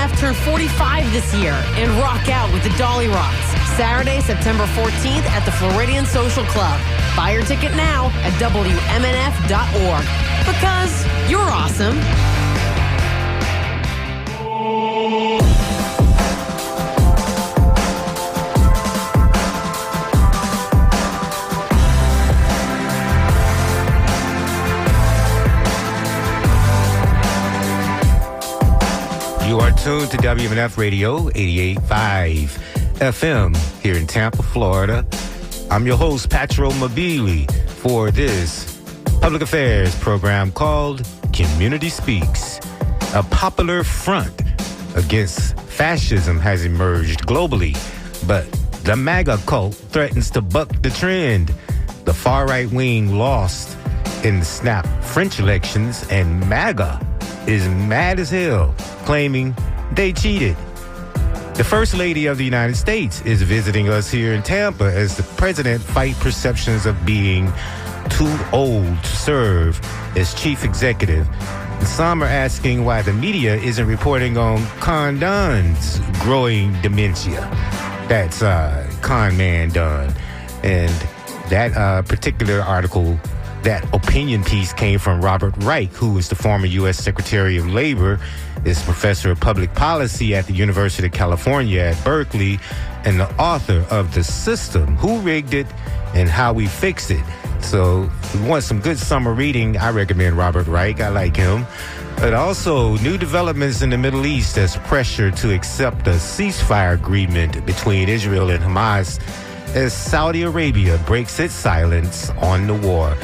MNF turn 45 this year and rock out with the Dolly Rots. Saturday, September 14th at the Floridian Social Club. Buy your ticket now at WMNF.org. Because you're awesome. You are tuned to WMNF Radio 88.5 FM here in Tampa, Florida. I'm your host, Patro Mobili, for this public affairs program called Community Speaks. A popular front against fascism has emerged globally, but the MAGA cult threatens to buck the trend. The far-right wing lost in the snap French elections, and MAGA is mad as hell, claiming they cheated. The First Lady of the United States is visiting us here in Tampa as the president fights perceptions of being too old to serve as chief executive. And some are asking why the media isn't reporting on Con Don's growing dementia. That's Con Man Don. And that particular article, that opinion piece, came from Robert Reich, who is the former U.S. Secretary of Labor, is professor of public policy at the University of California at Berkeley, and the author of The System, Who Rigged It and How We Fixed It. So if you want some good summer reading, I recommend Robert Reich. I like him. But also new developments in the Middle East as pressure to accept a ceasefire agreement between Israel and Hamas as Saudi Arabia breaks its silence on the war.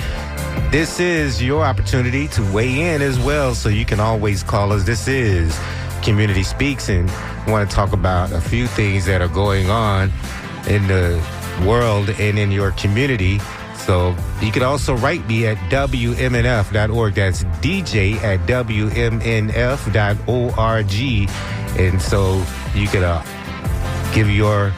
This is your opportunity to weigh in as well, so you can always call us. This is Community Speaks, and I want to talk about a few things that are going on in the world and in your community. So you can also write me at WMNF.org. That's DJ at WMNF.org. And so you can give your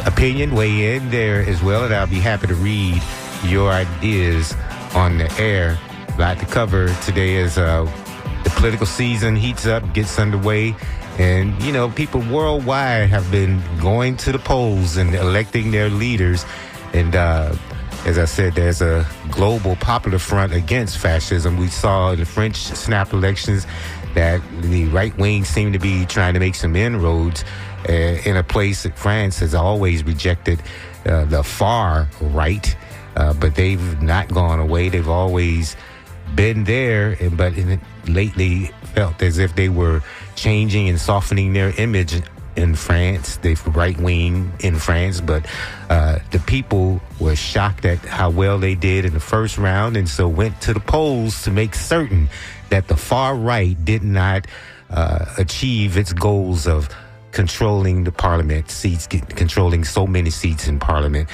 opinion, weigh in there as well, and I'll be happy to read your ideas on the air. A lot to cover today as the political season heats up, gets underway. And, you know, people worldwide have been going to the polls and electing their leaders. And as I said, there's a global popular front against fascism. We saw in the French snap elections that the right wing seemed to be trying to make some inroads in a place that France has always rejected the far right. But they've not gone away. They've always been there, but lately felt as if they were changing and softening their image in France. They're right wing in France, but the people were shocked at how well they did in the first round, and so went to the polls to make certain that the far right did not achieve its goals of controlling the parliament seats, controlling so many seats in parliament.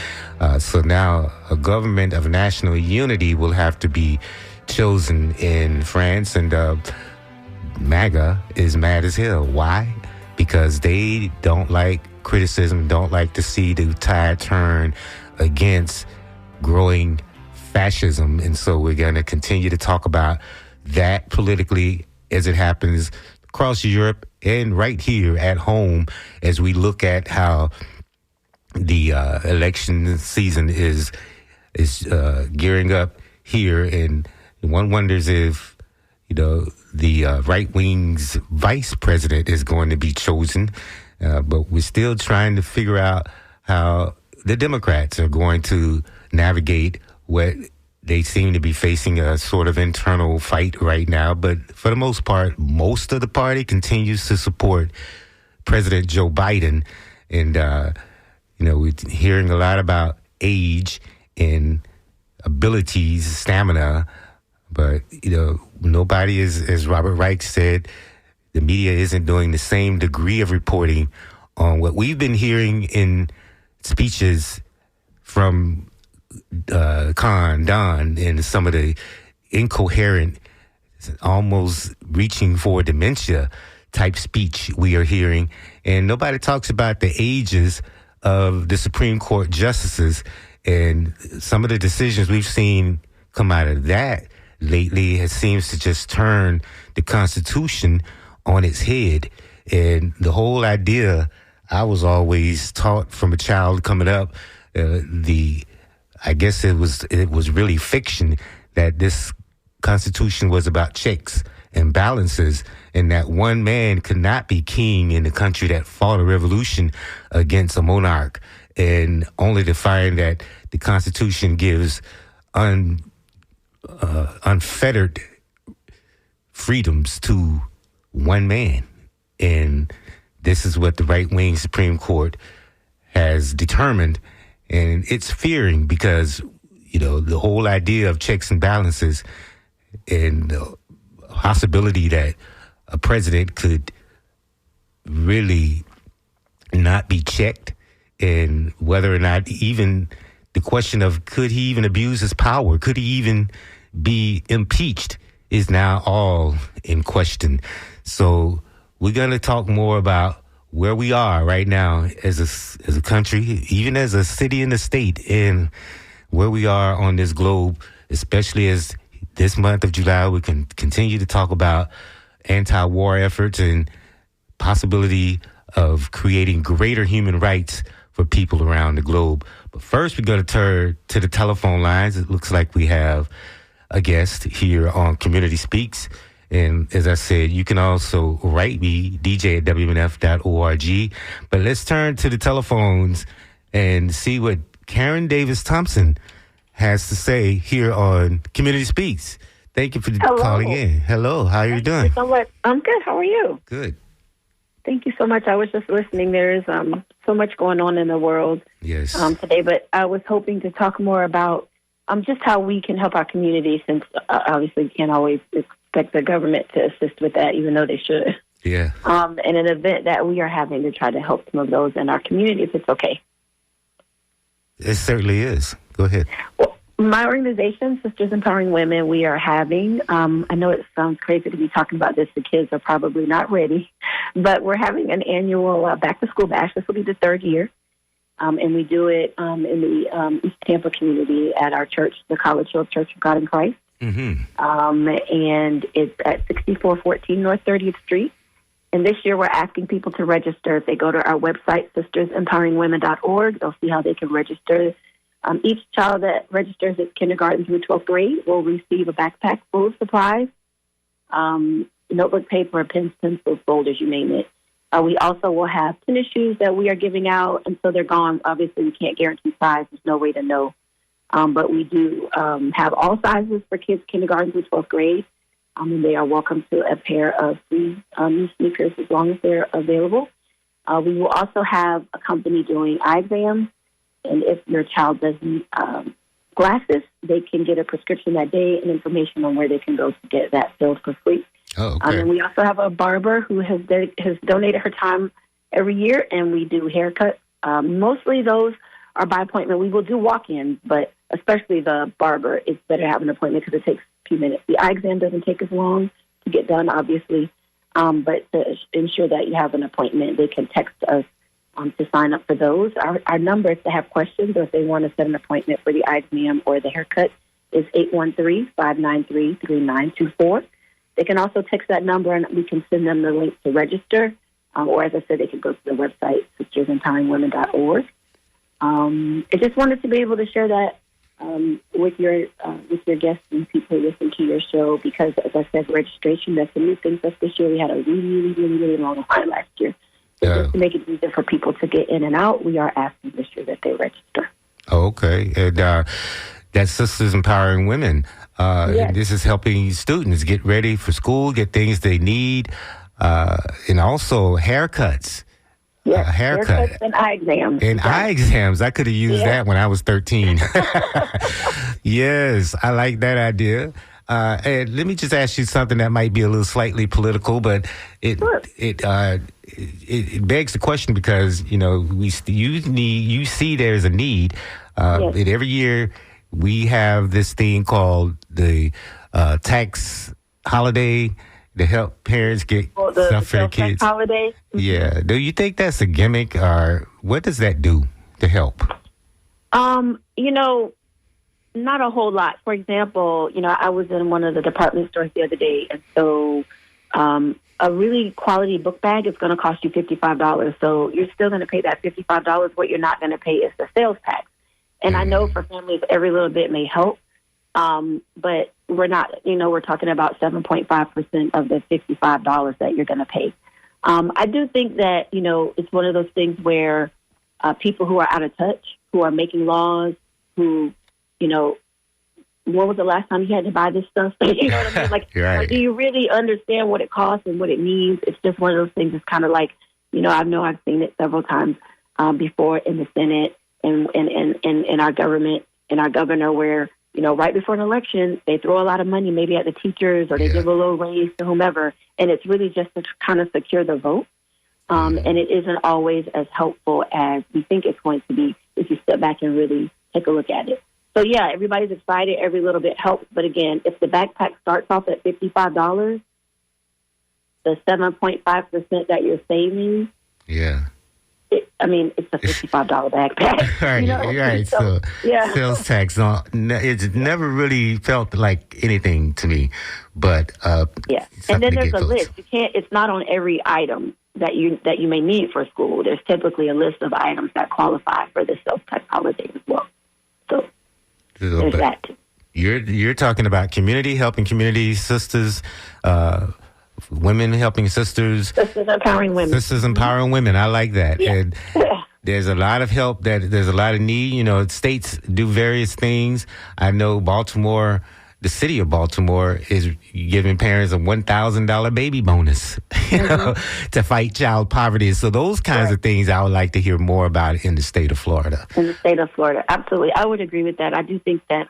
So now a government of national unity will have to be chosen in France, and MAGA is mad as hell. Why? Because they don't like criticism, don't like to see the tide turn against growing fascism. And so we're going to continue to talk about that politically as it happens across Europe and right here at home as we look at how the election season is gearing up here. And one wonders if, you know, the right wing's vice president is going to be chosen. But we're still trying to figure out how the Democrats are going to navigate what they seem to be facing a sort of internal fight right now. But for the most part, most of the party continues to support President Joe Biden. And, you know, we're hearing a lot about age and abilities, stamina. But, you know, nobody is, as Robert Reich said, the media isn't doing the same degree of reporting on what we've been hearing in speeches from Con Don and some of the incoherent, almost reaching for dementia type speech we are hearing. And nobody talks about the ages of the Supreme Court justices and some of the decisions we've seen come out of that lately. It seems to just turn the Constitution on its head. And the whole idea, I was always taught from a child coming up, I guess it was really fiction that this Constitution was about checks and balances, and that one man could not be king in a country that fought a revolution against a monarch, and only to find that the Constitution gives unfettered freedoms to one man. And this is what the right-wing Supreme Court has determined, and it's fearing because, the whole idea of checks and balances and the possibility that a president could really not be checked, and whether or not even the question of could he even abuse his power, could he even be impeached, is now all in question. So we're going to talk more about where we are right now as a country, even as a city and a state, and where we are on this globe, especially as this month of July we can continue to talk about anti-war efforts and possibility of creating greater human rights for people around the globe. But first, we're going to turn to the telephone lines. It looks like we have a guest here on Community Speaks. And as I said, you can also write me, dj@wmnf.org. But let's turn to the telephones and see what Karen Davis Thompson has to say here on Community Speaks. Thank you for calling in. Hello, how are you doing? Thank you so much. I'm good. How are you? Good. Thank you so much. I was just listening. There is so much going on in the world today, but I was hoping to talk more about just how we can help our community, since obviously we can't always expect the government to assist with that, even though they should. Yeah. And an event that we are having to try to help some of those in our community, if it's okay. It certainly is. Go ahead. Well, my organization, Sisters Empowering Women, we are having, I know it sounds crazy to be talking about this, the kids are probably not ready, but we're having an annual back-to-school bash. This will be the third year, and we do it in the East Tampa community at our church, the College Hill Church of God in Christ. Mm-hmm. And it's at 6414 North 30th Street. And this year we're asking people to register. If they go to our website, sistersempoweringwomen.org, they'll see how they can register. Each child that registers at kindergarten through 12th grade will receive a backpack full of supplies, notebook, paper, pens, pencils, folders, you name it. We also will have tennis shoes that we are giving out until they're gone. Obviously, we can't guarantee size. There's no way to know. But we do have all sizes for kids kindergarten through 12th grade. And they are welcome to a pair of free new sneakers as long as they're available. We will also have a company doing eye exams. And if your child does need glasses, they can get a prescription that day and information on where they can go to get that filled for free. Oh, okay. And we also have a barber who has donated her time every year, and we do haircuts. Mostly those are by appointment. We will do walk-ins, but especially the barber, it's better to have an appointment because it takes a few minutes. The eye exam doesn't take as long to get done, obviously, but to ensure that you have an appointment, they can text us to sign up for those. Our number, if they have questions or if they want to set an appointment for the eye exam or the haircut, is 813-593-3924. They can also text that number and we can send them the link to register. Or as I said, they can go to the website, sistersempoweringwomen.org. I just wanted to be able to share that with your guests and people who listen to your show because, as I said, registration, that's a new thing for us this year. We had a really, really, really long line last year. So just to make it easier for people to get in and out, we are asking this year that they register. Oh, okay. And that's Sisters Empowering Women. Yes. And this is helping students get ready for school, get things they need, and also haircuts. Yes, haircut. Haircuts and eye exams. And eye exams. I could have used that when I was 13. Yes, I like that idea. And let me just ask you something that might be a little slightly political, but it begs the question because, you see there's a need. And every year we have this thing called the tax holiday to help parents get stuff for their kids. Holiday. Mm-hmm. Yeah. Do you think that's a gimmick or what does that do to help? Not a whole lot. For example, I was in one of the department stores the other day, and so a really quality book bag is going to cost you $55. So you're still going to pay that $55. What you're not going to pay is the sales tax. And I know for families, every little bit may help. But we're not, we're talking about 7.5% of the $55 that you're going to pay. I do think that, it's one of those things where people who are out of touch, who are making laws, who, when was the last time you had to buy this stuff? You know what I mean? Like, do you really understand what it costs and what it means? It's just one of those things. It's kind of like, I know I've seen it several times before in the Senate and in our government and our governor where, right before an election, they throw a lot of money maybe at the teachers or they give a little raise to whomever. And it's really just to kind of secure the vote. And it isn't always as helpful as we think it's going to be if you step back and really take a look at it. So, yeah, everybody's excited. Every little bit helps. But, again, if the backpack starts off at $55, the 7.5% that you're saving, it's a $55 backpack. Right. So sales tax, it's never really felt like anything to me. But, and then there's a list. It's not on every item that you may need for school. There's typically a list of items that qualify for the sales tax holiday as well. So there's that too. You're talking about community, helping community sisters, women helping sisters. Sisters empowering women. Sisters empowering women. I like that. Yeah. And there's a lot of help. There's a lot of need. States do various things. I know Baltimore, the city of Baltimore, is giving parents a $1,000 baby bonus, to fight child poverty. So those kinds of things I would like to hear more about in the state of Florida. In the state of Florida, absolutely. I would agree with that. I do think that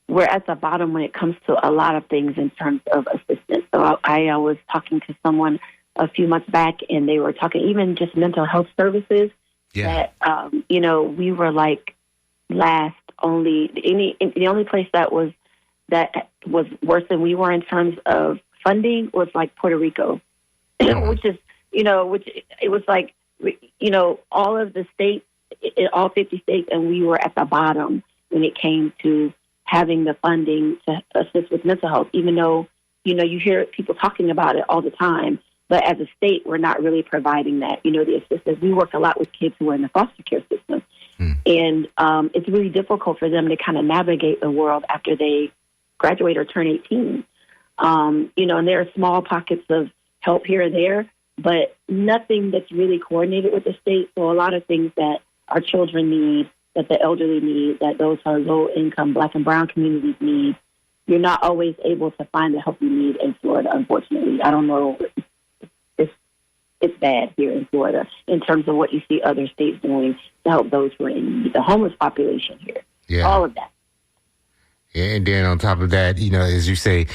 we're at the bottom when it comes to a lot of things in terms of assistance. So I was talking to someone a few months back, and they were talking even just mental health services. Yeah. That we were like last only the only place that was worse than we were in terms of funding was like Puerto Rico, which is which it was like all of the states, all 50 states, and we were at the bottom when it came to having the funding to assist with mental health, even though, you hear people talking about it all the time. But as a state, we're not really providing that, the assistance. We work a lot with kids who are in the foster care system. And it's really difficult for them to kind of navigate the world after they graduate or turn 18. And there are small pockets of help here and there, but nothing that's really coordinated with the state. So a lot of things that our children need, that the elderly need, that those who are low-income Black and brown communities need, you're not always able to find the help you need in Florida, unfortunately. I don't know. It's bad here in Florida in terms of what you see other states doing to help those who are in need, the homeless population here. Yeah. All of that. And then on top of that, as you say,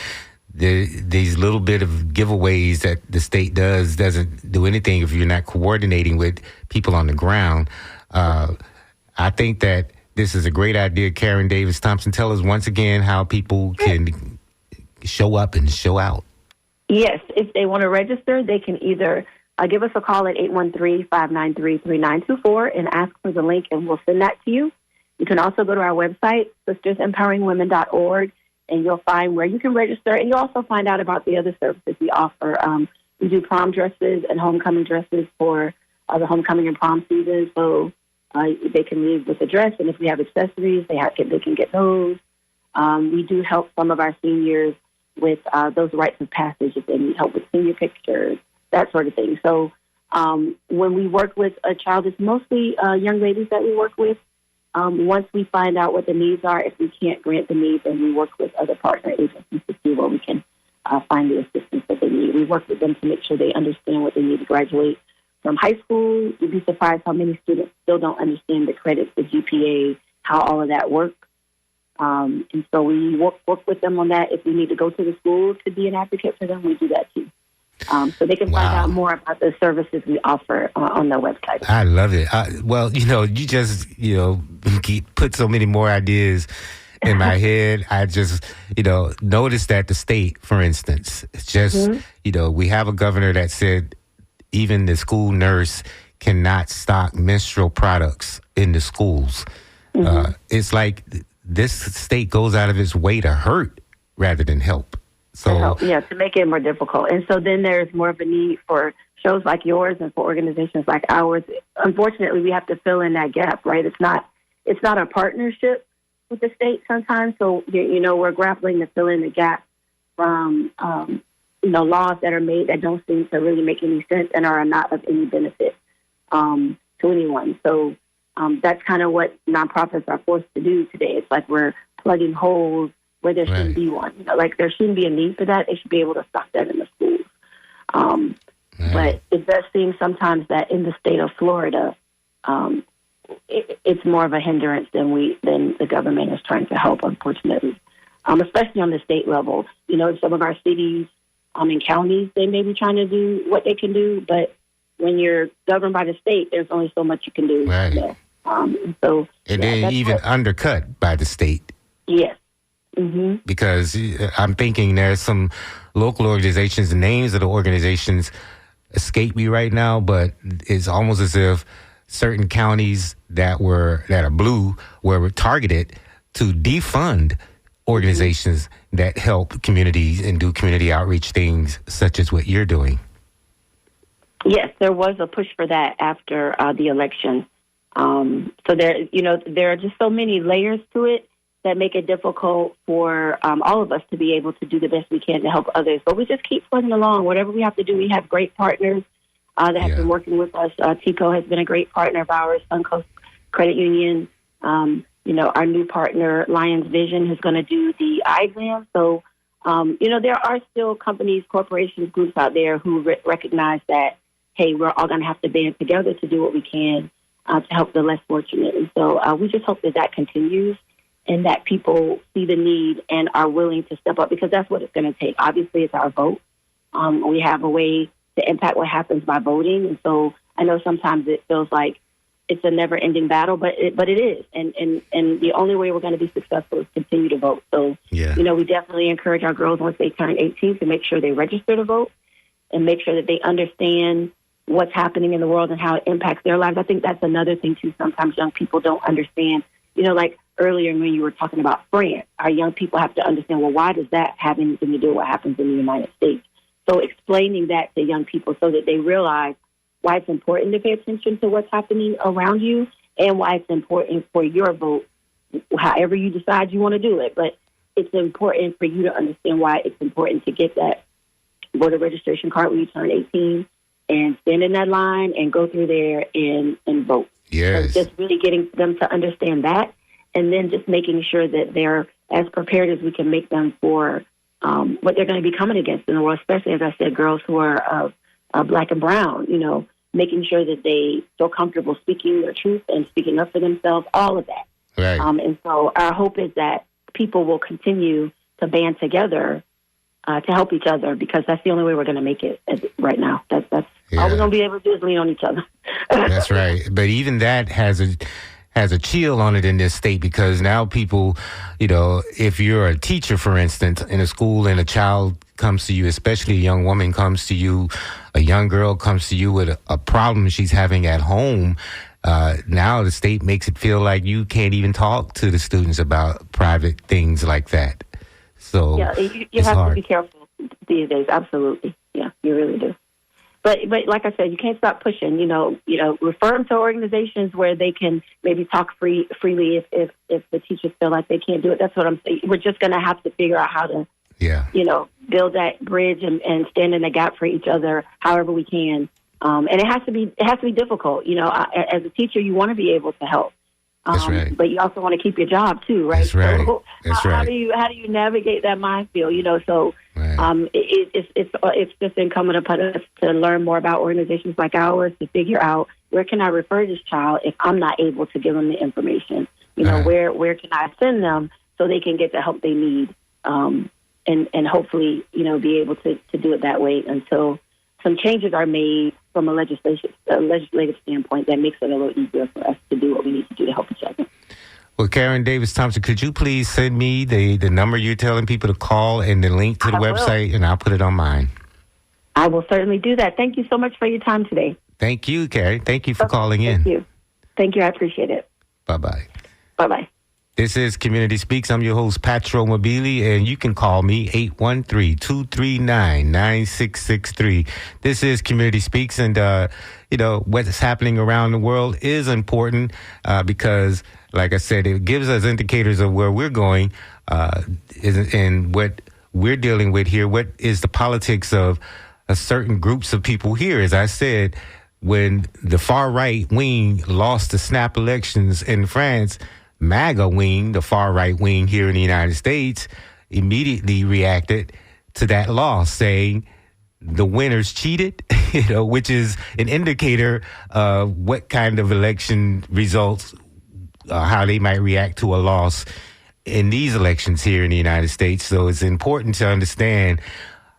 these little bit of giveaways that the state doesn't do anything if you're not coordinating with people on the ground. I think that this is a great idea. Karen Davis Thompson, tell us once again how people can show up and show out. Yes, if they want to register, they can either give us a call at 813-593-3924 and ask for the link, and we'll send that to you. You can also go to our website, sistersempoweringwomen.org, and you'll find where you can register, and you'll also find out about the other services we offer. We do prom dresses and homecoming dresses for the homecoming and prom season, so they can leave with a dress, and if we have accessories, they can get those. We do help some of our seniors with those rites of passage if they need help with senior pictures, that sort of thing. So when we work with a child, it's mostly young ladies that we work with. Once we find out what the needs are, if we can't grant the needs, then we work with other partner agencies to see where we can find the assistance that they need. We work with them to make sure they understand what they need to graduate from high school. You'd be surprised how many students still don't understand the credits, the GPA, how all of that works. And so we work with them on that. If we need to go to the school to be an advocate for them, we do that too. So they can find out more about the services we offer on their website. I love it. You just, put so many more ideas in my head. I just, noticed that the state, for instance, it's just, we have a governor that said even the school nurse cannot stock menstrual products in the schools. It's like this state goes out of its way to hurt rather than help. So to make it more difficult. And so then there's more of a need for shows like yours and for organizations like ours. Unfortunately, we have to fill in that gap, right? It's not a partnership with the state sometimes. So, we're grappling to fill in the gap from, laws that are made that don't seem to really make any sense and are not of any benefit to anyone. So that's kind of what nonprofits are forced to do today. It's like we're plugging holes where there shouldn't be one. There shouldn't be a need for that. They should be able to stop that in the schools. But it does seem sometimes that in the state of Florida, it's more of a hindrance than the government is trying to help, unfortunately. Especially on the state level. Some of our cities and counties, they may be trying to do what they can do, but when you're governed by the state, there's only so much you can do. Right. And then even undercut by the state. Yes. Mm-hmm. Because I'm thinking there's some local organizations, the names of the organizations escape me right now, but it's almost as if certain counties that are blue were targeted to defund organizations that help communities and do community outreach things such as what you're doing. Yes, there was a push for that after the election. So there are just so many layers to it that make it difficult for all of us to be able to do the best we can to help others. But we just keep plugging along. Whatever we have to do, we have great partners that have been working with us. TICO has been a great partner of ours, Suncoast Credit Union. Our new partner, Lions Vision, who's going to do the eye exam. So, there are still companies, corporations, groups out there who recognize that, hey, we're all going to have to band together to do what we can to help the less fortunate. And so we just hope that continues and that people see the need and are willing to step up, because that's what it's going to take. Obviously, it's our vote. We have a way to impact what happens by voting. And so I know sometimes it feels like it's a never-ending battle, but it is. And the only way we're going to be successful is continue to vote. So, we definitely encourage our girls once they turn 18 to make sure they register to vote and make sure that they understand what's happening in the world and how it impacts their lives. I think that's another thing, too. Sometimes young people don't understand. Like earlier when you were talking about France, our young people have to understand, well, why does that have anything to do with what happens in the United States? So explaining that to young people so that they realize why it's important to pay attention to what's happening around you and why it's important for your vote, however you decide you want to do it. But it's important for you to understand why it's important to get that voter registration card when you turn 18 and stand in that line and go through there and vote. Yes. So just really getting them to understand that, and then just making sure that they're as prepared as we can make them for what they're going to be coming against in the world, especially, as I said, girls who are Black and brown, making sure that they feel comfortable speaking their truth and speaking up for themselves, all of that. Right. And so our hope is that people will continue to band together to help each other, because that's the only way we're going to make it right now. That's all we're going to be able to do is lean on each other. That's right. But even that has a chill on it in this state, because now people, if you're a teacher, for instance, in a school and a child comes to you, especially a young woman comes to you, a young girl comes to you with a problem she's having at home, now the state makes it feel like you can't even talk to the students about private things like that. So you have to be careful these days. Absolutely. Yeah, you really do. But like I said, you can't stop pushing. Refer them to organizations where they can maybe talk freely if the teachers feel like they can't do it. That's what I'm saying. We're just going to have to figure out how to, build that bridge and stand in the gap for each other however we can. And it has to be difficult. As a teacher, you want to be able to help. That's right. But you also want to keep your job too, right? That's right. So That's how right. do you navigate that minefield? So Right. it's just incumbent upon us to learn more about organizations like ours, to figure out where can I refer this child if I'm not able to give them the information. Where can I send them so they can get the help they need, and hopefully be able to do it that way until some changes are made from a legislative standpoint that makes it a little easier for us to do what we need to do to help each other. Well, Karen Davis Thompson, could you please send me the number you're telling people to call and the link to the website, and I'll put it on mine. I will certainly do that. Thank you so much for your time today. Thank you, Karen. Thank you for calling in. Thank you. I appreciate it. Bye-bye. Bye-bye. This is Community Speaks. I'm your host, Patro Mobili, and you can call me 813-239-9663. This is Community Speaks, and, what's happening around the world is important because, like I said, it gives us indicators of where we're going and what we're dealing with here. What is the politics of certain groups of people here? As I said, when the far right wing lost the snap elections in France, MAGA wing, the far right wing here in the United States, immediately reacted to that loss, saying the winners cheated, which is an indicator of what kind of election results, how they might react to a loss in these elections here in the United States. So it's important to understand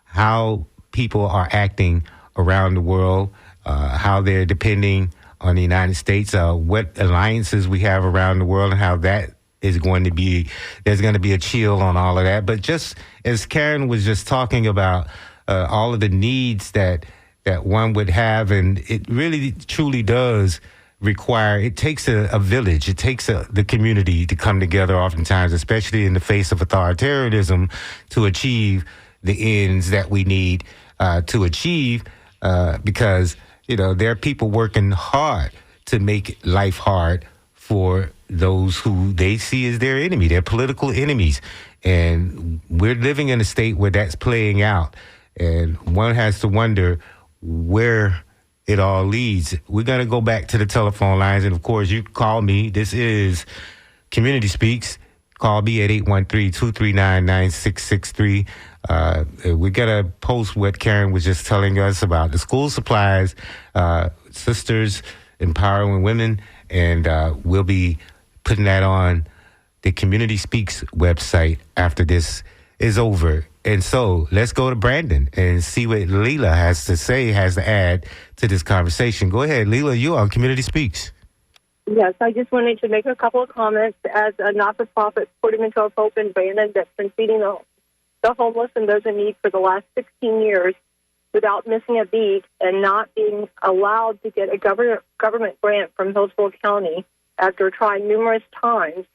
how people are acting around the world, how they're depending on the United States, what alliances we have around the world, and how that is going to be, there's going to be a chill on all of that. But just as Karen was just talking about all of the needs that one would have, and it really truly does require, it takes a village, it takes the community to come together oftentimes, especially in the face of authoritarianism, to achieve the ends that we need to achieve, because there are people working hard to make life hard for those who they see as their enemy, their political enemies. And we're living in a state where that's playing out. And one has to wonder where it all leads. We're going to go back to the telephone lines. And, of course, you can call me. This is Community Speaks. Call me at 813-239-9663. We're going to post what Karen was just telling us about the school supplies, Sisters Empowering Women, and we'll be putting that on the Community Speaks website after this is over. And so let's go to Brandon and see what Leela has to say, has to add to this conversation. Go ahead, Leela, you are on Community Speaks. Yes, I just wanted to make a couple of comments. As a not-for-profit supporting mental health hope in Brandon that's been feeding the homeless and those in need for the last 16 years without missing a beat and not being allowed to get a government grant from Hillsborough County after trying numerous times,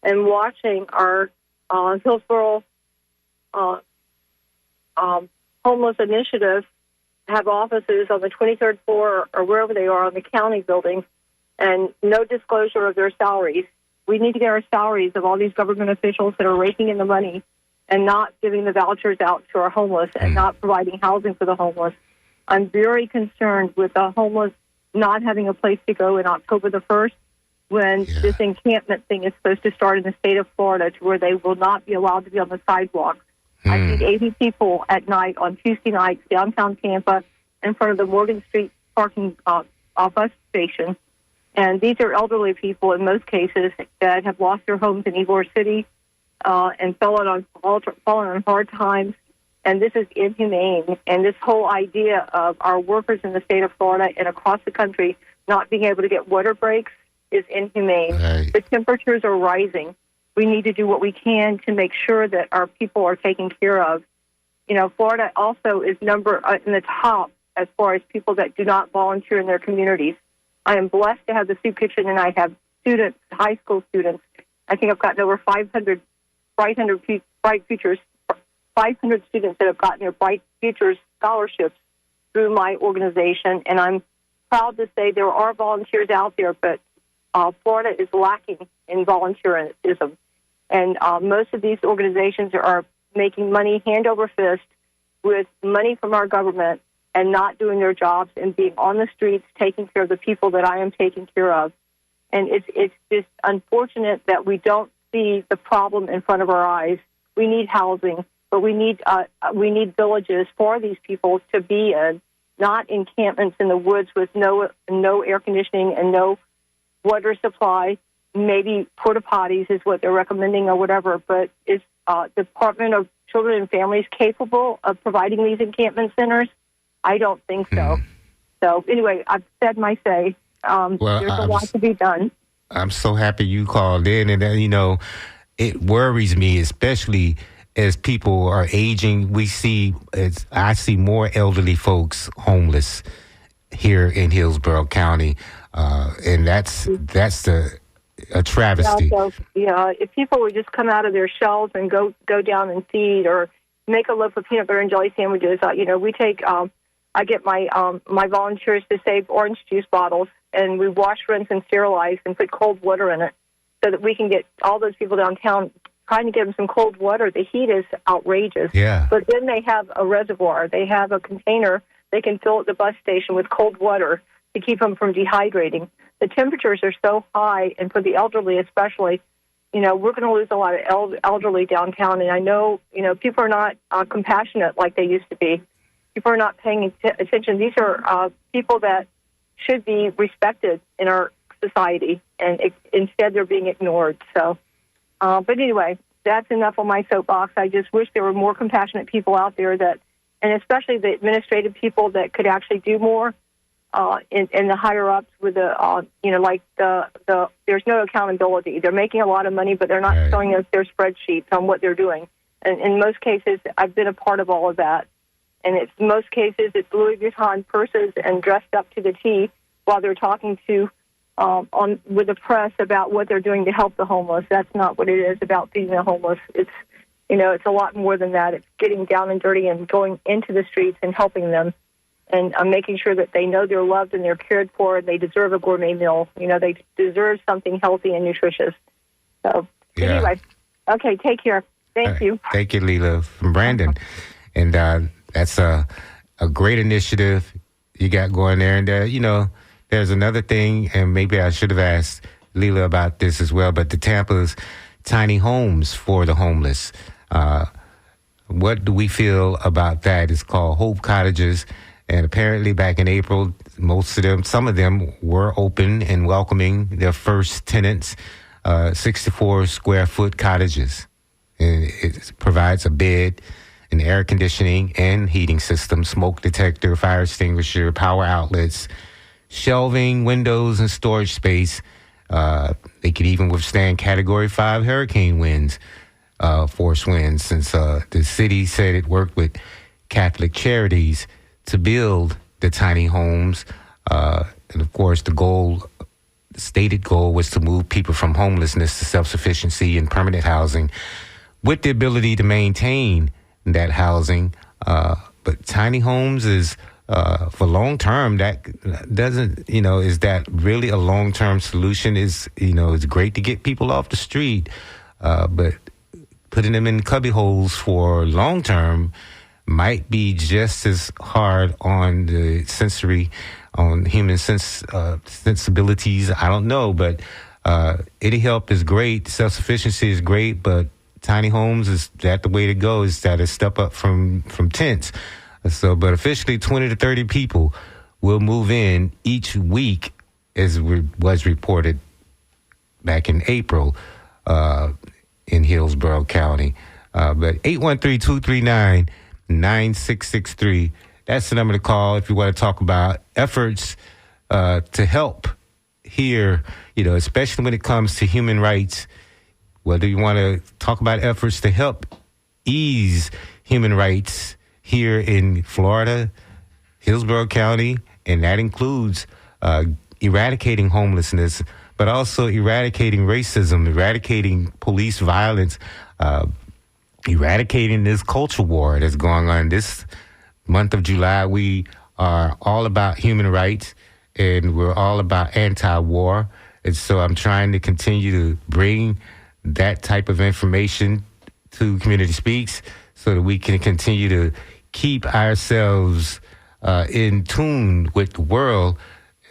and watching our Hillsborough homeless initiative have offices on the 23rd floor or wherever they are on the county building, and no disclosure of their salaries. We need to get our salaries of all these government officials that are raking in the money and not giving the vouchers out to our homeless and not providing housing for the homeless. I'm very concerned with the homeless not having a place to go in October the 1st when this encampment thing is supposed to start in the state of Florida, to where they will not be allowed to be on the sidewalk. I see 80 people at night on Tuesday nights downtown Tampa in front of the Morgan Street parking bus station. And these are elderly people in most cases that have lost their homes in Ybor City and fallen on hard times. And this is inhumane. And this whole idea of our workers in the state of Florida and across the country not being able to get water breaks is inhumane. Right. The temperatures are rising. We need to do what we can to make sure that our people are taken care of. Florida also is in the top as far as people that do not volunteer in their communities. I am blessed to have the soup kitchen, and I have students, high school students. I think I've gotten over 500 Bright Futures, 500 students that have gotten their Bright Futures scholarships through my organization. And I'm proud to say there are volunteers out there, but Florida is lacking in volunteerism. And most of these organizations are making money hand over fist with money from our government and not doing their jobs and being on the streets taking care of the people that I am taking care of. And it's just unfortunate that we don't see the problem in front of our eyes. We need housing, but we need villages for these people to be in, not encampments in the woods with no air conditioning and no water supply. Maybe porta potties is what they're recommending or whatever, but is Department of Children and Families capable of providing these encampment centers? I don't think so. So anyway, I've said my say. There's a lot to be done. I'm so happy you called in, and it worries me, especially as people are aging. I see more elderly folks homeless here in Hillsborough County, and that's the a travesty. So, if people would just come out of their shells and go down and feed or make a loaf of peanut butter and jelly sandwiches, we take. I get my volunteers to save orange juice bottles, and we wash, rinse, and sterilize and put cold water in it so that we can get all those people downtown, trying to get them some cold water. The heat is outrageous. Yeah. But then they have a reservoir. They have a container they can fill at the bus station with cold water to keep them from dehydrating. The temperatures are so high, and for the elderly especially, we're going to lose a lot of elderly downtown. And I know, people are not compassionate like they used to be. People are not paying attention. These are people that should be respected in our society, and instead they're being ignored. So, but anyway, that's enough on my soapbox. I just wish there were more compassionate people out there and especially the administrative people that could actually do more, in the higher ups with there's no accountability. They're making a lot of money, but they're not showing us their spreadsheets on what they're doing. And in most cases, I've been a part of all of that. And in most cases, it's Louis Vuitton purses and dressed up to the T while they're talking to with the press about what they're doing to help the homeless. That's not what it is about feeding the homeless. It's it's a lot more than that. It's getting down and dirty and going into the streets and helping them, and making sure that they know they're loved and they're cared for and they deserve a gourmet meal. They deserve something healthy and nutritious. So anyway, okay, take care. Thank you. Thank you, Leela, from Brandon. And that's a great initiative you got going there. And, there's another thing, and maybe I should have asked Leela about this as well, but the Tampa's tiny homes for the homeless. What do we feel about that? It's called Hope Cottages. And apparently back in April, some of them were open and welcoming their first tenants, 64 square foot cottages. And it provides a bed, an air conditioning and heating system, smoke detector, fire extinguisher, power outlets, shelving, windows, and storage space. They could even withstand Category 5 hurricane winds, force winds, since the city said it worked with Catholic Charities to build the tiny homes. And of course, the stated goal was to move people from homelessness to self-sufficiency and permanent housing with the ability to maintain that housing. But tiny homes is, for long term, that doesn't, is that really a long-term solution? It's great to get people off the street, but putting them in cubby holes for long term might be just as hard on the human sensibilities. I don't know, but any help is great. Self-sufficiency is great, but tiny homes, is that the way to go? Is that a step up from tents? So, but officially 20 to 30 people will move in each week, as was reported back in April in Hillsborough County. But 813-239-9663, that's the number to call if you want to talk about efforts to help here, especially when it comes to human rights. Whether you want to talk about efforts to help ease human rights here in Florida, Hillsborough County, and that includes eradicating homelessness, but also eradicating racism, eradicating police violence, eradicating this culture war that's going on. This month of July, we are all about human rights, and we're all about anti-war. And so I'm trying to continue to bring that type of information to Community Speaks so that we can continue to keep ourselves in tune with the world.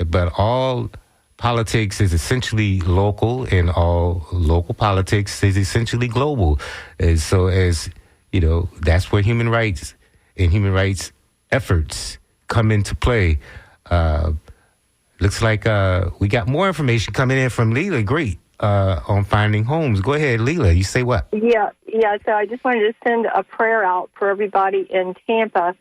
But all politics is essentially local, and all local politics is essentially global. And so, as you know, that's where human rights and human rights efforts come into play. Looks like we got more information coming in from Leela. Great. On finding homes. Go ahead, Leela. You say what? Yeah. So I just wanted to send a prayer out for everybody in Tampa.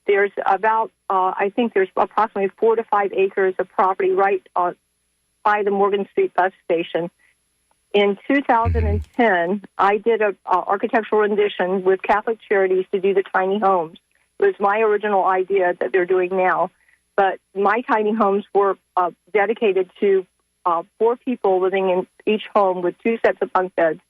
There's about, I think there's approximately 4 to 5 acres of property right by the Morgan Street bus station. In 2010, I did a architectural rendition with Catholic Charities to do the tiny homes. It was my original idea that they're doing now. But my tiny homes were dedicated to 4 people living in each home with 2 sets of bunk beds.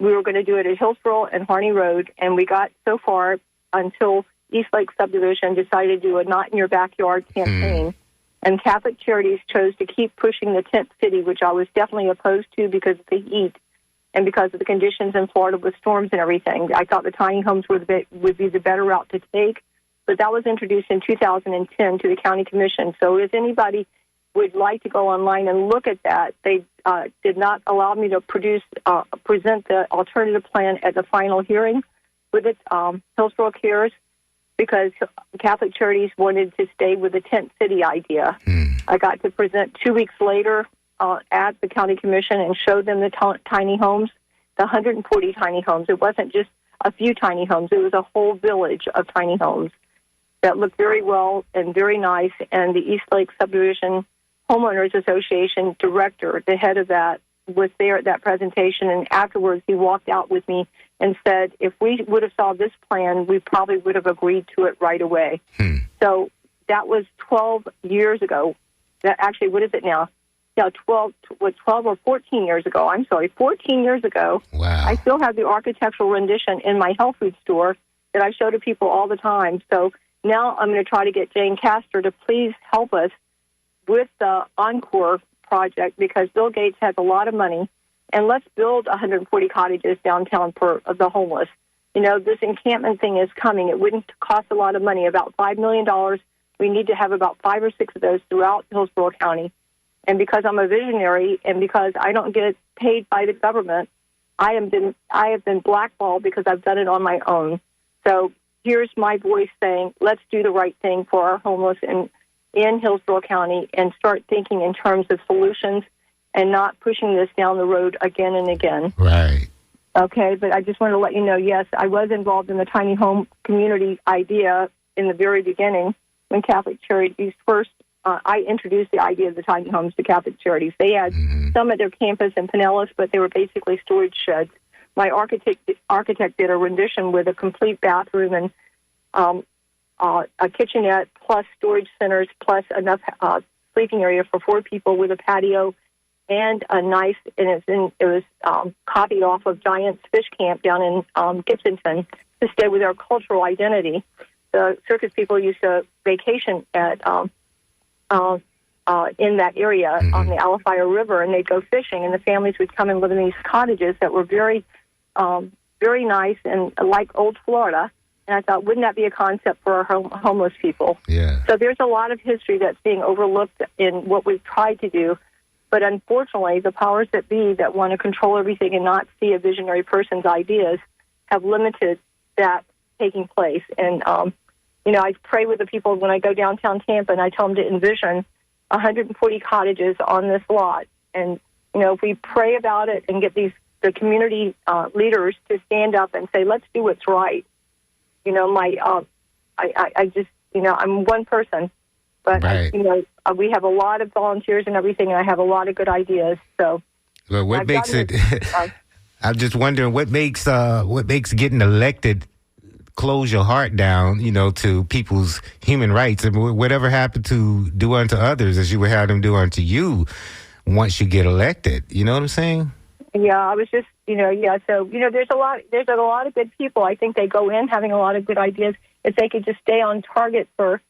We were going to do it at Hillsborough and Harney Road, and we got so far until East Lake Subdivision decided to do a Not in Your Backyard campaign. And Catholic Charities chose to keep pushing the tent city, which I was definitely opposed to because of the heat and because of the conditions in Florida with storms and everything. I thought the tiny homes would be the better route to take, but that was introduced in 2010 to the county commission. So if anybody would like to go online and look at that, they did not allow me to present the alternative plan at the final hearing with it, Hillsborough Cares, because Catholic Charities wanted to stay with the tent city idea. I got to present 2 weeks later at the county commission and show them the tiny homes, the 140 tiny homes. It wasn't just a few tiny homes. It was a whole village of tiny homes that looked very well and very nice. And the East Lake Subdivision Homeowners Association director, the head of that, was there at that presentation. And afterwards, he walked out with me and said, if we would have saw this plan, we probably would have agreed to it right away. So that was 12 years ago. That actually, what is it now? Yeah, 12 or 14 years ago. I'm sorry, 14 years ago. Wow. I still have the architectural rendition in my health food store that I show to people all the time. So now I'm going to try to get Jane Castor to please help us with the Encore project, because Bill Gates has a lot of money, and let's build 140 cottages downtown for the homeless. You know, this encampment thing is coming. It wouldn't cost a lot of money, about $5 million. We need to have about 5 or 6 of those throughout Hillsborough County. And because I'm a visionary and because I don't get paid by the government, I have been blackballed because I've done it on my own. So here's my voice saying, let's do the right thing for our homeless in Hillsborough County and start thinking in terms of solutions and not pushing this down the road again and again. Right. Okay, but I just want to let you know, yes, I was involved in the tiny home community idea in the very beginning when Catholic Charities first, I introduced the idea of the tiny homes to Catholic Charities. They had some at their campus in Pinellas, but they were basically storage sheds. My architect did a rendition with a complete bathroom and a kitchenette plus storage centers plus enough sleeping area for 4 people with a patio and a nice, and it was copied off of Giant's Fish Camp down in Gibsonton to stay with our cultural identity. The circus people used to vacation at in that area on the Alafaya River, and they'd go fishing, and the families would come and live in these cottages that were very, very nice and like old Florida. And I thought, wouldn't that be a concept for our homeless people? Yeah. So there's a lot of history that's being overlooked in what we've tried to do. But unfortunately, the powers that be that want to control everything and not see a visionary person's ideas have limited that taking place. And, I pray with the people when I go downtown Tampa, and I tell them to envision 140 cottages on this lot. And, if we pray about it and get the community leaders to stand up and say, let's do what's right. I'm one person, but right. We have a lot of volunteers and everything, and I have a lot of good ideas. So, well, what makes it? I'm just wondering what makes getting elected close your heart down, to people's human rights, and whatever happened to do unto others as you would have them do unto you once you get elected. You know what I'm saying? Yeah, I was just, So, there's a lot of good people. I think they go in having a lot of good ideas. If they could just stay on target for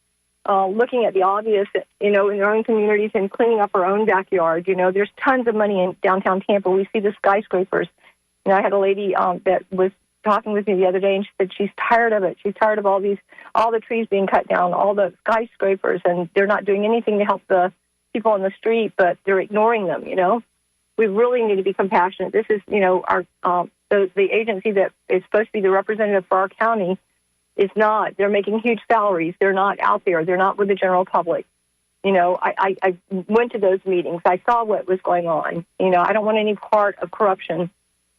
looking at the obvious, in their own communities and cleaning up our own backyard. There's tons of money in downtown Tampa. We see the skyscrapers. I had a lady that was talking with me the other day, and she said she's tired of it. She's tired of all the trees being cut down, all the skyscrapers, and they're not doing anything to help the people on the street, but they're ignoring them, We really need to be compassionate. This is, our the agency that is supposed to be the representative for our county is not. They're making huge salaries. They're not out there. They're not with the general public. I went to those meetings. I saw what was going on. I don't want any part of corruption.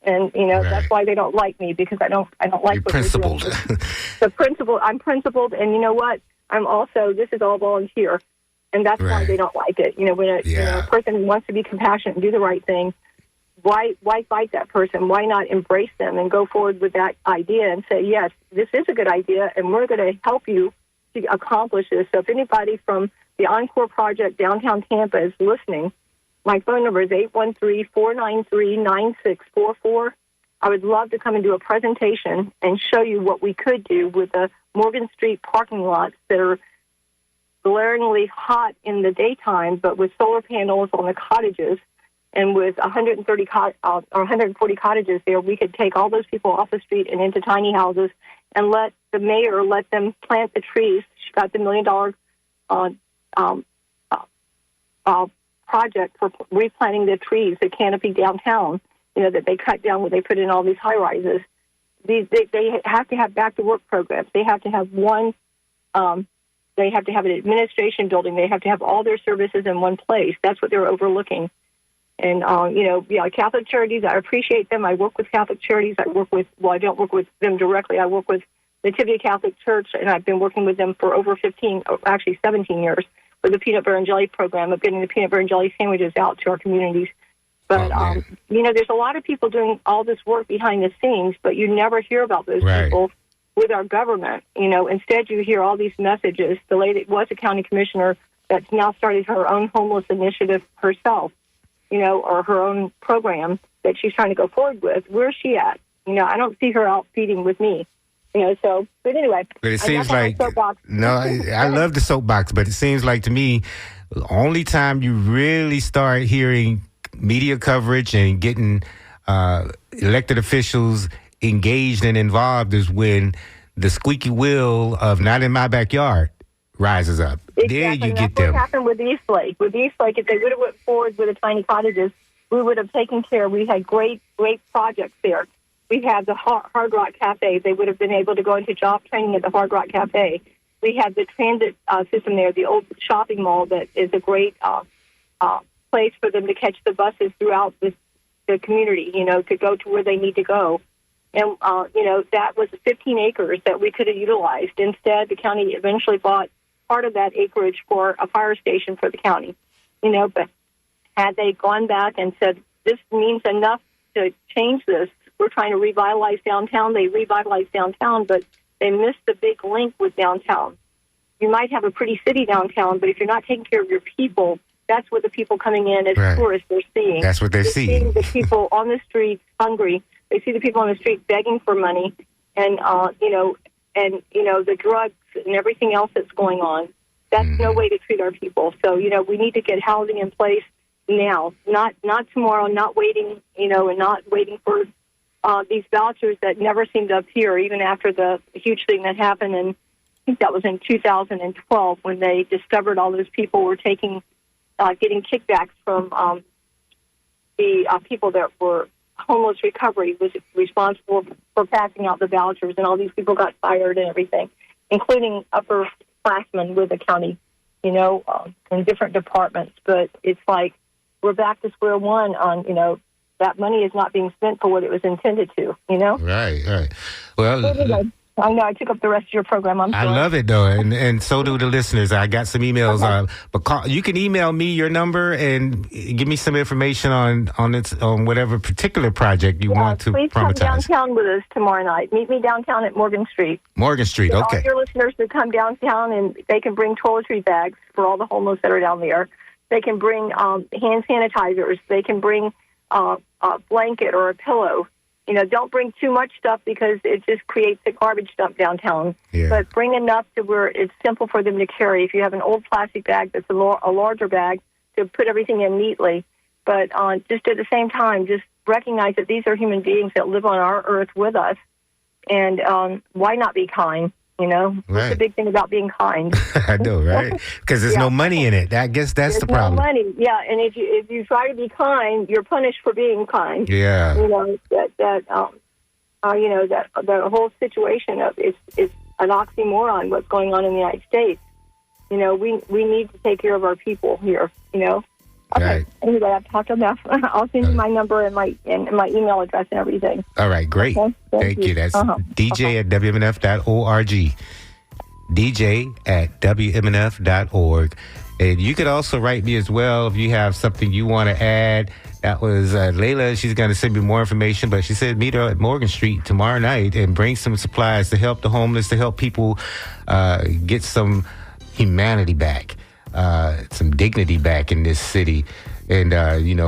And, right. That's why they don't like me, because I don't like You're what principled. I'm principled, and you know what? I'm also, this is all volunteer. And that's why they don't like it. When a person wants to be compassionate and do the right thing, why fight that person? Why not embrace them and go forward with that idea and say, yes, this is a good idea, and we're going to help you to accomplish this. So if anybody from the Encore Project downtown Tampa is listening, My phone number is 813-493-9644. I would love to come and do a presentation and show you what we could do with the Morgan Street parking lots that are glaringly hot in the daytime, but with solar panels on the cottages and with 140 cottages there, we could take all those people off the street and into tiny houses and let the mayor let them plant the trees. She got the $1 million project for replanting the trees, the canopy downtown, that they cut down where they put in all these high rises. They have to have back to work programs. They have to have they have to have an administration building. They have to have all their services in one place. That's what they're overlooking. And, Catholic Charities, I appreciate them. I work with Catholic Charities. I don't work with them directly. I work with Nativity Catholic Church, and I've been working with them for over 17 years with the peanut butter and jelly program of getting the peanut butter and jelly sandwiches out to our communities. But, there's a lot of people doing all this work behind the scenes, but you never hear about those people with our government. Instead you hear all these messages. The lady was a county commissioner that's now started her own homeless initiative herself, or her own program that she's trying to go forward with. Where's she at? I don't see her out feeding with me. But anyway. But it seems like, I love the soapbox, but it seems like to me, the only time you really start hearing media coverage and getting elected officials engaged and involved is when the squeaky wheel of not in my backyard rises up. Exactly. There you get them. them. What happened with East Lake? With East Lake, if they would have went forward with the tiny cottages, we would have taken care. We had great projects there. We had the Hard Rock Cafe. They would have been able to go into job training at the Hard Rock Cafe. We had the transit system there, the old shopping mall that is a great place for them to catch the buses throughout the community, to go to where they need to go. And, that was 15 acres that we could have utilized. Instead, the county eventually bought part of that acreage for a fire station for the county. But had they gone back and said, this means enough to change this, we're trying to revitalize downtown. They revitalized downtown, but they missed the big link with downtown. You might have a pretty city downtown, but if you're not taking care of your people, that's what the people coming in as tourists are seeing. That's what they're seeing. The people on the street hungry. They see the people on the street begging for money, and the drugs and everything else that's going on. That's no way to treat our people. So we need to get housing in place now, not tomorrow, not waiting, and not waiting for these vouchers that never seem to appear, even after the huge thing that happened. And I think that was in 2012 when they discovered all those people were getting kickbacks from the people that were homeless recovery was responsible for passing out the vouchers, and all these people got fired and everything, including upperclassmen with the county, in different departments. But it's like we're back to square one on, that money is not being spent for what it was intended to, Right. Well, I know I took up the rest of your program. I'm sorry. I love it, though, and so do the listeners. I got some emails. But you can email me your number and give me some information on whatever particular project you want to please prometize. Come downtown with us tomorrow night. Meet me downtown at Morgan Street. Morgan Street, okay. All your listeners to come downtown, and they can bring toiletry bags for all the homeless that are down there. They can bring hand sanitizers. They can bring a blanket or a pillow. Don't bring too much stuff because it just creates a garbage dump downtown. Yeah. But bring enough to where it's simple for them to carry. If you have an old plastic bag that's a larger bag, to put everything in neatly. But just at the same time, just recognize that these are human beings that live on our earth with us. And why not be kind? What's the big thing about being kind? I know, right? Because there's no money in it. I guess that's the problem. No money, yeah. And if you try to be kind, you're punished for being kind. Yeah. That whole situation of it's an oxymoron. What's going on in the United States? We need to take care of our people here. Okay. Right. Anyway, I've talked enough. I'll send you my number and my email address and everything. All right, great. Okay? Thank you. That's DJ at WMNF.org. DJ at WMNF.org. And you could also write me as well if you have something you want to add. That was Layla. She's going to send me more information, but she said meet her at Morgan Street tomorrow night and bring some supplies to help the homeless, to help people get some humanity back. Some dignity back in this city. And,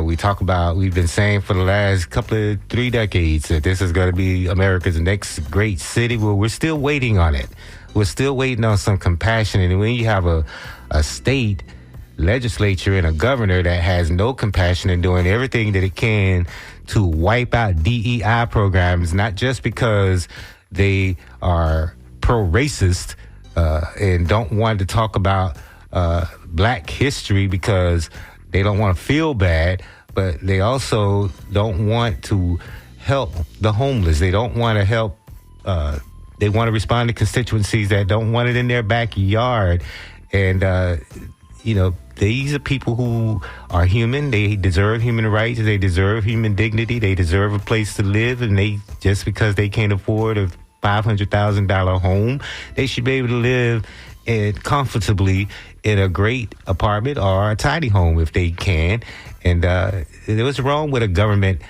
we've been saying for the last 3 decades that this is going to be America's next great city. Well, we're still waiting on it. We're still waiting on some compassion. And when you have a state legislature and a governor that has no compassion and doing everything that it can to wipe out DEI programs, not just because they are pro-racist and don't want to talk about black history because they don't want to feel bad, but they also don't want to help the homeless. They don't want to help. They want to respond to constituencies that don't want it in their backyard. And, these are people who are human. They deserve human rights. They deserve human dignity. They deserve a place to live. And just because they can't afford a $500,000 home, they should be able to live comfortably in a great apartment or a tiny home if they can. And what's wrong with a government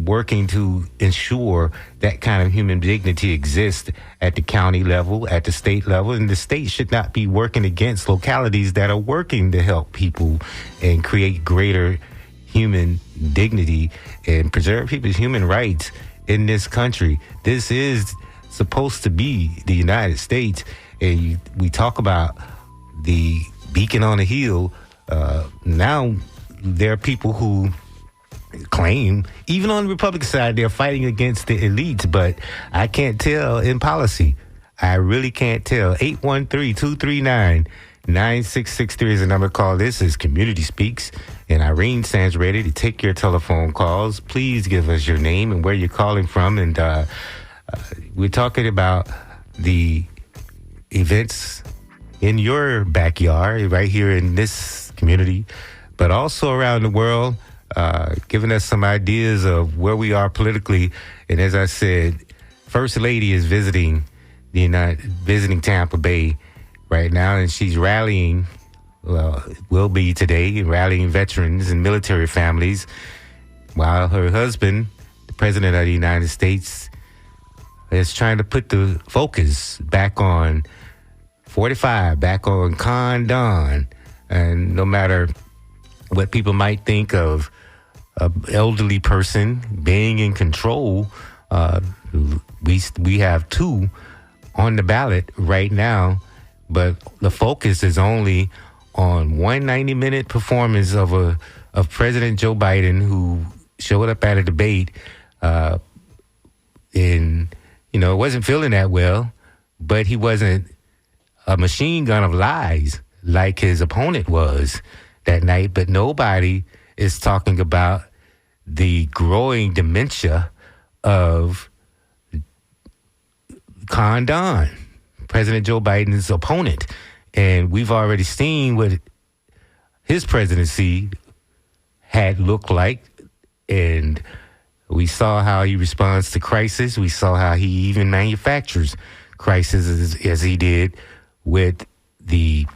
working to ensure that kind of human dignity exists at the county level, at the state level? And the state should not be working against localities that are working to help people and create greater human dignity and preserve people's human rights in this country. This is supposed to be the United States. And we talk about the beacon on the hill. Now there are people who claim, even on the Republican side, they're fighting against the elites, but I can't tell in policy. I really can't tell. 813-239-9663 is the number to call. This is Community Speaks, and Irene stands ready to take your telephone calls. Please give us your name and where you're calling from, and we're talking about the events in your backyard right here in this community, but also around the world, giving us some ideas of where we are politically. And as I said, First Lady is visiting Tampa Bay right now, and she's rallying, will be today, rallying veterans and military families, while her husband, the President of the United States, is trying to put the focus back on 45, back on Condon. And no matter what people might think of an elderly person being in control, we have 2 on the ballot right now, but the focus is only on one 90-minute performance of President Joe Biden, who showed up at a debate wasn't feeling that well, but he wasn't a machine gun of lies like his opponent was that night. But nobody is talking about the growing dementia of Condon, President Joe Biden's opponent. And we've already seen what his presidency had looked like, and we saw how he responds to crisis. We saw how he even manufactures crisis as he did with the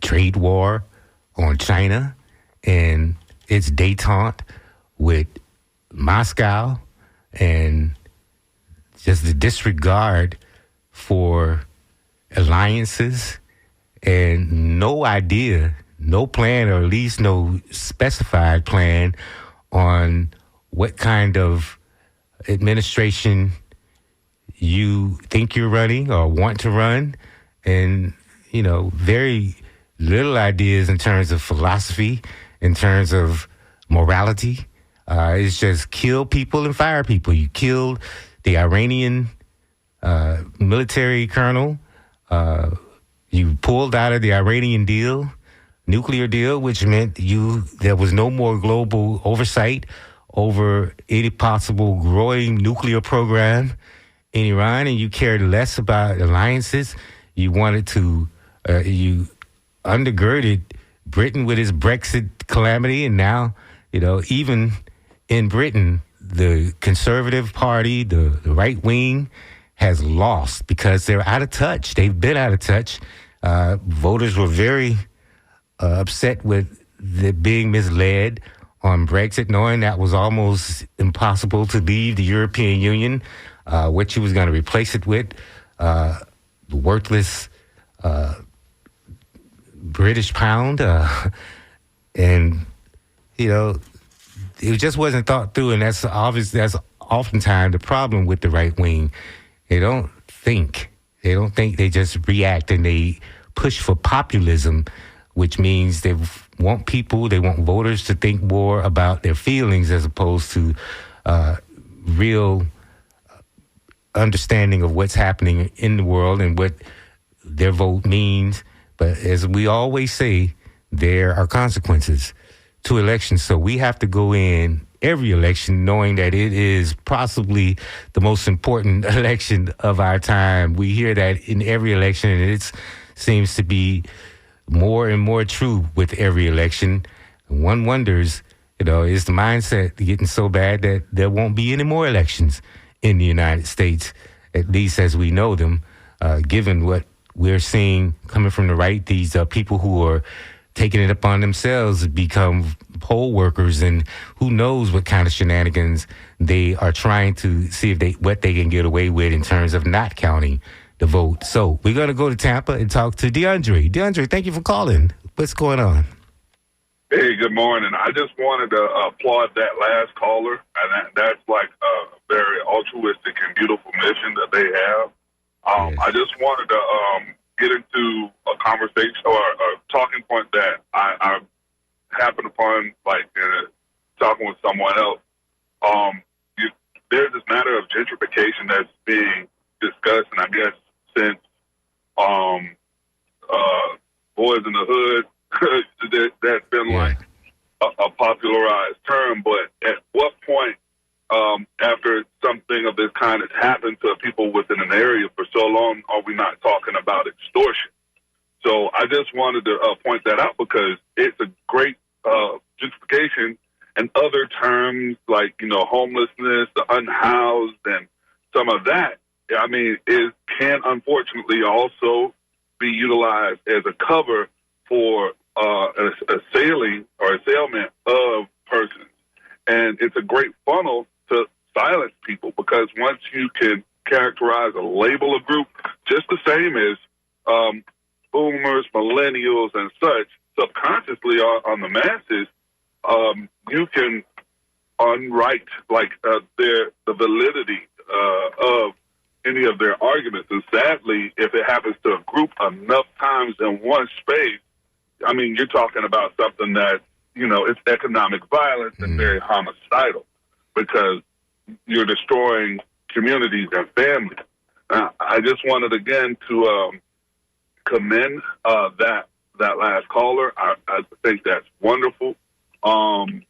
trade war on China and its détente with Moscow, and just the disregard for alliances and no idea, no plan, or at least no specified plan on what kind of administration you think you're running or want to run. And, very little ideas in terms of philosophy, in terms of morality. It's just kill people and fire people. You killed the Iranian military colonel. You pulled out of the Iranian nuclear deal, which meant there was no more global oversight over any possible growing nuclear program in Iran, and you cared less about alliances. You wanted to, you undergirded Britain with its Brexit calamity, and now, even in Britain, the Conservative Party, the right wing, has lost because they're out of touch. They've been out of touch. Voters were very upset with being misled on Brexit, knowing that was almost impossible to leave the European Union, what you was going to replace it with, the worthless British pound. And, it just wasn't thought through, and that's oftentimes the problem with the right wing. They don't think. They just react, and they push for populism, which means they want voters to think more about their feelings as opposed to real understanding of what's happening in the world and what their vote means. But as we always say, there are consequences to elections. So we have to go in every election knowing that it is possibly the most important election of our time. We hear that in every election, and it seems to be more and more true with every election. One wonders, is the mindset getting so bad that there won't be any more elections in the United States, at least as we know them, given what we're seeing coming from the right, these people who are taking it upon themselves to become poll workers, and who knows what kind of shenanigans they are trying to see what they can get away with in terms of not counting the vote. So we're going to go to Tampa and talk to DeAndre. DeAndre, thank you for calling. What's going on? Hey, good morning. I just wanted to applaud that last caller, and that's like a very altruistic and beautiful mission that they have. Yes. I just wanted to get into a conversation or a talking point that I happened upon, like talking with someone else. There's this matter of gentrification that's being discussed, and I guess since Boys in the Hood, that's been like a popularized term. But at what point, after something of this kind has happened to people within an area for so long, are we not talking about extortion? So I just wanted to point that out, because it's a great gentrification and other terms like, homelessness, the unhoused, and some of that, I mean, can unfortunately also be utilized as a cover for assailing or assailment of persons. And it's a great funnel to silence people, because once you can characterize or label a group just the same as boomers, millennials, and such, subconsciously on the masses, you can unwrite the validity of any of their arguments. And sadly, if it happens to a group enough times in one space, I mean, you're talking about something that, it's economic violence and very homicidal, because you're destroying communities and families. I just wanted, again, to commend that last caller. I think that's wonderful. I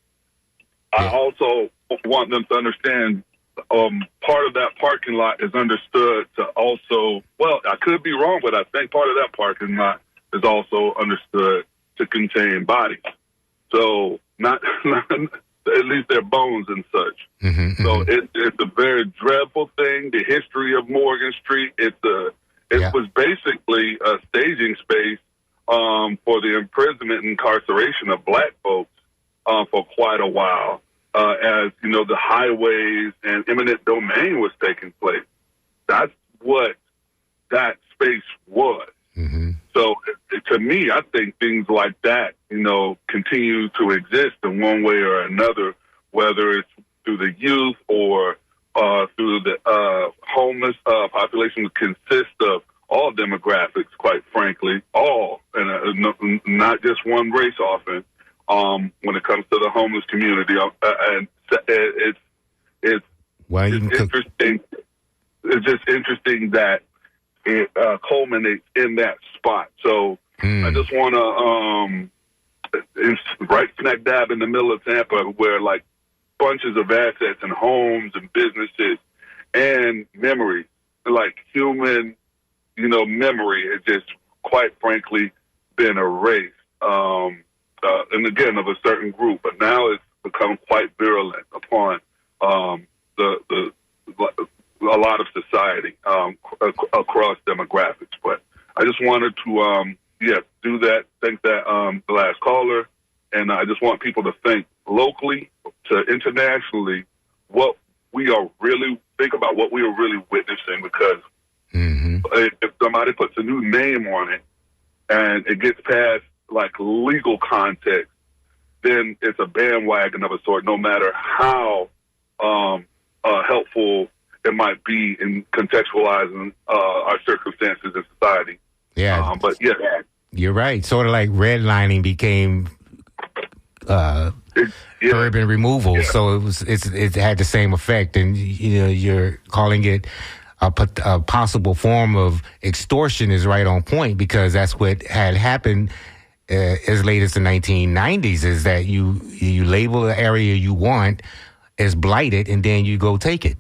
also want them to understand part of that parking lot is understood to also, well, I could be wrong, but I think part of that parking lot is also understood to contain bodies. So not at least their bones and such. Mm-hmm, so it's a very dreadful thing. The history of Morgan Street, it was basically a staging space for the imprisonment and incarceration of black folks for quite a while, as the highways and eminent domain was taking place. That's what that space was. Mm-hmm. So to me, I think things like that, continue to exist in one way or another, whether it's through the youth or through the homeless population, which consists of all demographics, quite frankly, all, and not just one race often, when it comes to the homeless community. And it's interesting. It's just interesting that it culminates in that spot. So I just want to, it's right smack dab in the middle of Tampa, where like bunches of assets and homes and businesses and memory, like human, memory, has just quite frankly been erased. And again, of a certain group, but now it's become quite virulent upon a lot of society across demographics. But I just wanted to, do that. Thank that the last caller, and I just want people to think locally to internationally what we are really think about what we are really witnessing, because if somebody puts a new name on it and it gets past like legal context, then it's a bandwagon of a sort, no matter how helpful it might be in contextualizing our circumstances in society. Yeah. But yeah. You're right. Sort of like redlining became urban removal. Yeah. So it had the same effect. And, you're calling it a possible form of extortion is right on point, because that's what had happened as late as the 1990s, is that you label the area you want as blighted, and then you go take it.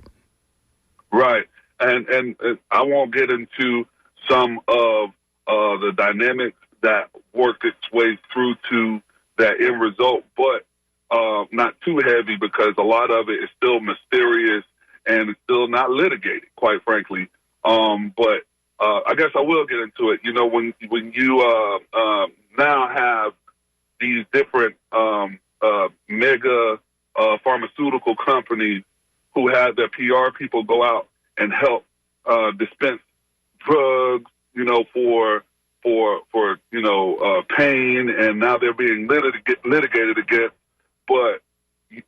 Right. And I won't get into some of the dynamics that worked its way through to that end result, but not too heavy, because a lot of it is still mysterious and it's still not litigated, quite frankly. But I guess I will get into it. When you now have these different mega pharmaceutical companies who have their PR people go out and help dispense drugs, for pain, and now they're being litigated against. But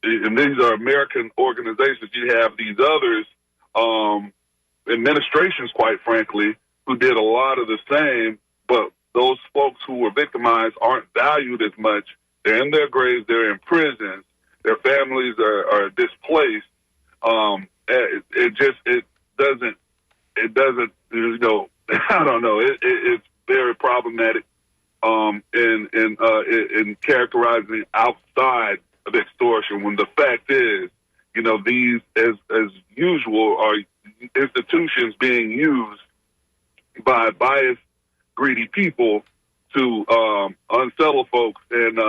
and these are American organizations. You have these others, administrations, quite frankly, who did a lot of the same. But those folks who were victimized aren't valued as much. They're in their graves. They're in prisons. Their families are displaced. It doesn't. I don't know. It's very problematic in characterizing outside of extortion, when the fact is, these, as usual, are institutions being used by biased, greedy people to unsettle folks and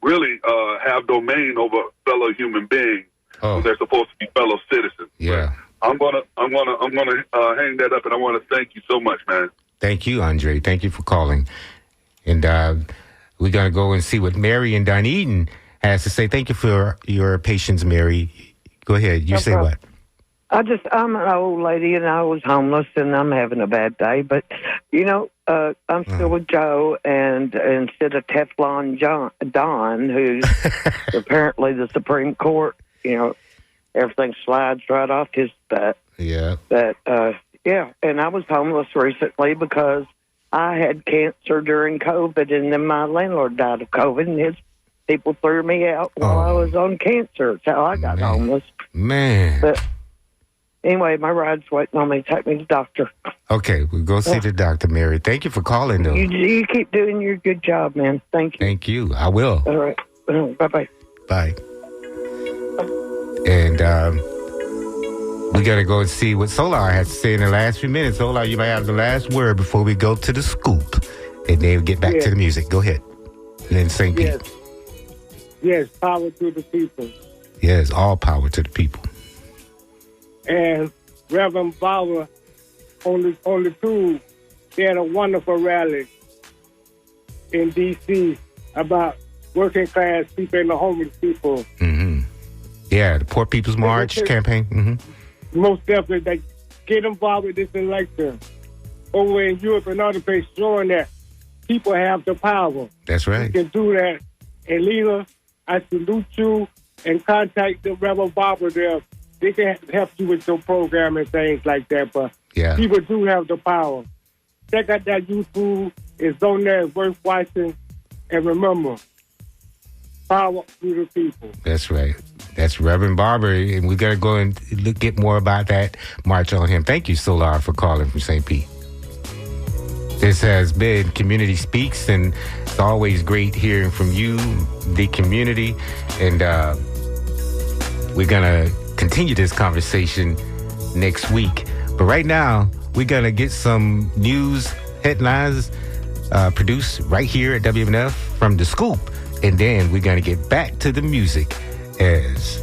really have domain over fellow human beings. Oh. They're supposed to be fellow citizens. Yeah. I'm gonna hang that up, and I want to thank you so much, man. Thank you, Andre. Thank you for calling. And we're going to go and see what Mary in Dunedin has to say. Thank you for your patience, Mary. Go ahead. You say what? I'm an old lady, and I was homeless, and I'm having a bad day. But, I'm still with Joe, and instead of Teflon Don, who's apparently the Supreme Court, everything slides right off his butt. Yeah. But, and I was homeless recently because I had cancer during COVID, and then my landlord died of COVID, and his people threw me out while I was on cancer. That's how I got homeless. Man. But anyway, my ride's waiting on me to take me to the doctor. Okay, we'll go see the doctor, Mary. Thank you for calling, though. You keep doing your good job, man. Thank you. Thank you. I will. All right. Bye-bye. Bye. And we got to go and see what Solar has to say in the last few minutes. Solar, you might have the last word before we go to the scoop. And then get back to the music. Go ahead. And then St. Pete. Yes, power to the people. Yes, all power to the people. And Reverend Bauer on the tube, they had a wonderful rally in D.C. about working class people and the homeless people. Mm-hmm. Yeah, the Poor People's March campaign. Mm-hmm. Most definitely, they get involved with this election over in Europe and other places, showing that people have the power. That's right. You can do that. And Lena, I salute you, and contact the Reverend Barbara there. They can help you with your program and things like that, but people do have the power. Check out that YouTube. It's on there. It's worth watching. And remember, power to the people. That's right. That's Reverend Barber, and we got to go and get more about that march on him. Thank you, Solar, for calling from St. Pete. This has been Community Speaks, and it's always great hearing from you, the community, and we're going to continue this conversation next week. But right now, we're going to get some news headlines produced right here at WMNF from The Scoop, and then we're going to get back to the music as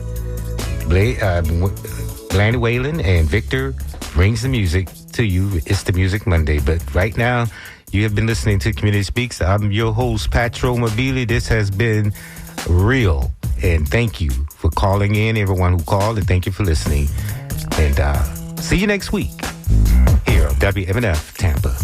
Blandy Whalen and Victor brings the music to you. It's the Music Monday. But right now, you have been listening to Community Speaks. I'm your host, Patro Mobili. This has been real. And thank you for calling in, everyone who called, and thank you for listening. And see you next week here on WMNF Tampa.